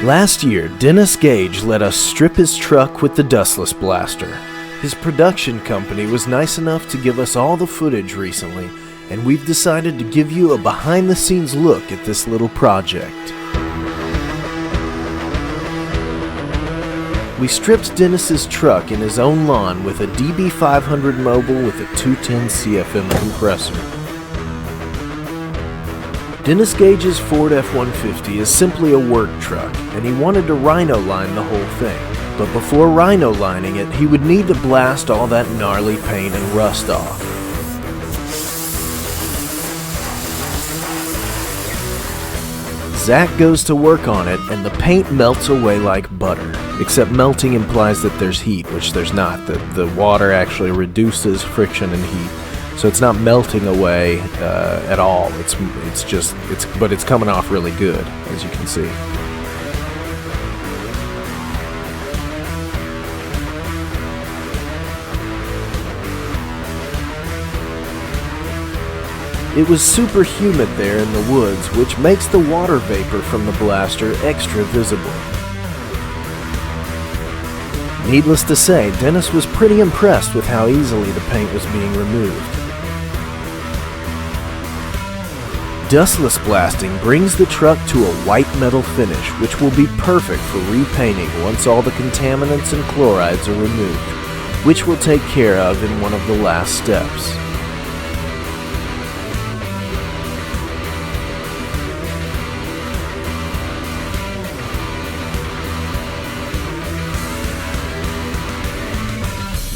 Last year, Dennis Gage let us strip his truck with the dustless blaster. His production company was nice enough to give us all the footage recently, and we've decided to give you a behind-the-scenes look at this little project. We stripped Dennis's truck in his own lawn with a DB500 mobile with a 210 CFM compressor. Dennis Gage's Ford F-150 is simply a work truck, and he wanted to rhino line the whole thing. But before rhino lining it, he would need to blast all that gnarly paint and rust off. Zach goes to work on it, and the paint melts away like butter. Except melting implies that there's heat, which there's not. The water actually reduces friction and heat. So it's not melting away at all. But it's coming off really good, as you can see. It was super humid there in the woods, which makes the water vapor from the blaster extra visible. Needless to say, Dennis was pretty impressed with how easily the paint was being removed. Dustless blasting brings the truck to a white metal finish, which will be perfect for repainting once all the contaminants and chlorides are removed, which we'll take care of in one of the last steps.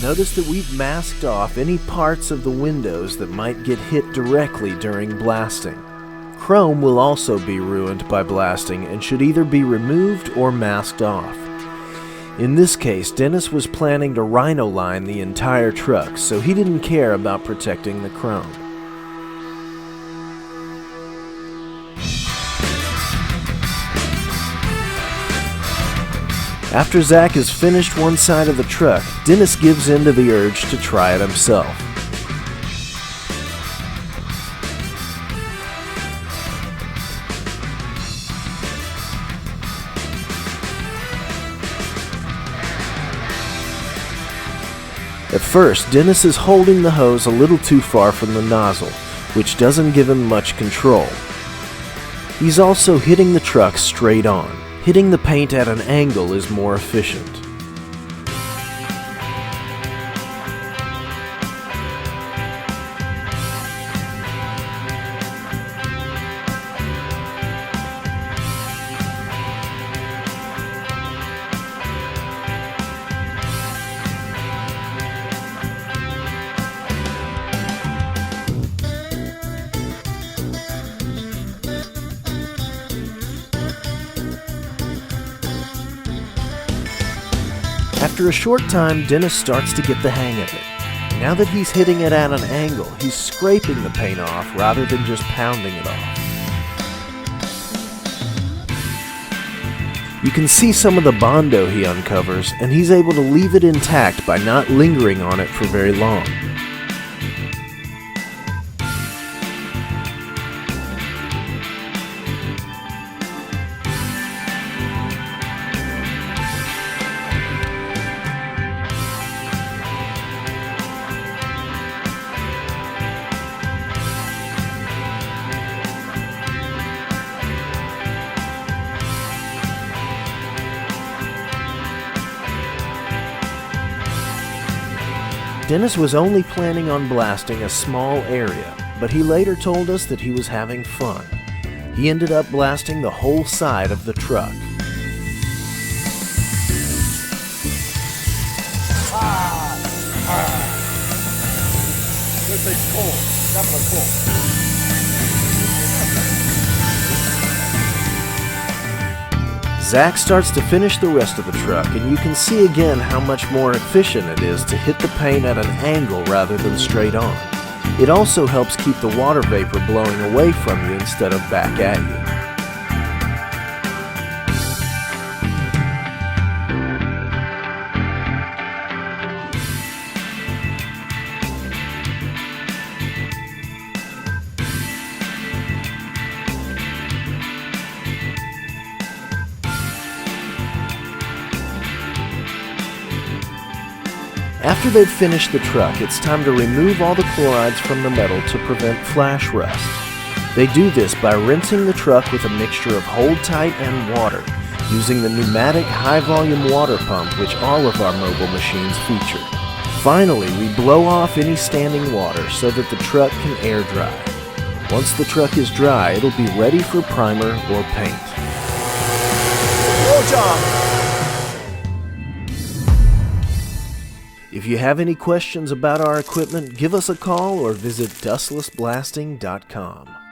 Notice that we've masked off any parts of the windows that might get hit directly during blasting. Chrome will also be ruined by blasting and should either be removed or masked off. In this case, Dennis was planning to rhino line the entire truck, so he didn't care about protecting the chrome. After Zach has finished one side of the truck, Dennis gives in to the urge to try it himself. At first, Dennis is holding the hose a little too far from the nozzle, which doesn't give him much control. He's also hitting the truck straight on. Hitting the paint at an angle is more efficient. After a short time, Dennis starts to get the hang of it. Now that he's hitting it at an angle, he's scraping the paint off rather than just pounding it off. You can see some of the Bondo he uncovers, and he's able to leave it intact by not lingering on it for very long. Dennis was only planning on blasting a small area, but he later told us that he was having fun. He ended up blasting the whole side of the truck. This is cool. Definitely cool. Zach starts to finish the rest of the truck, and you can see again how much more efficient it is to hit the paint at an angle rather than straight on. It also helps keep the water vapor blowing away from you instead of back at you. After they've finished the truck, it's time to remove all the chlorides from the metal to prevent flash rust. They do this by rinsing the truck with a mixture of Hold Tight and water, using the pneumatic high-volume water pump which all of our mobile machines feature. Finally, we blow off any standing water so that the truck can air dry. Once the truck is dry, it'll be ready for primer or paint. Good job. If you have any questions about our equipment, give us a call or visit dustlessblasting.com.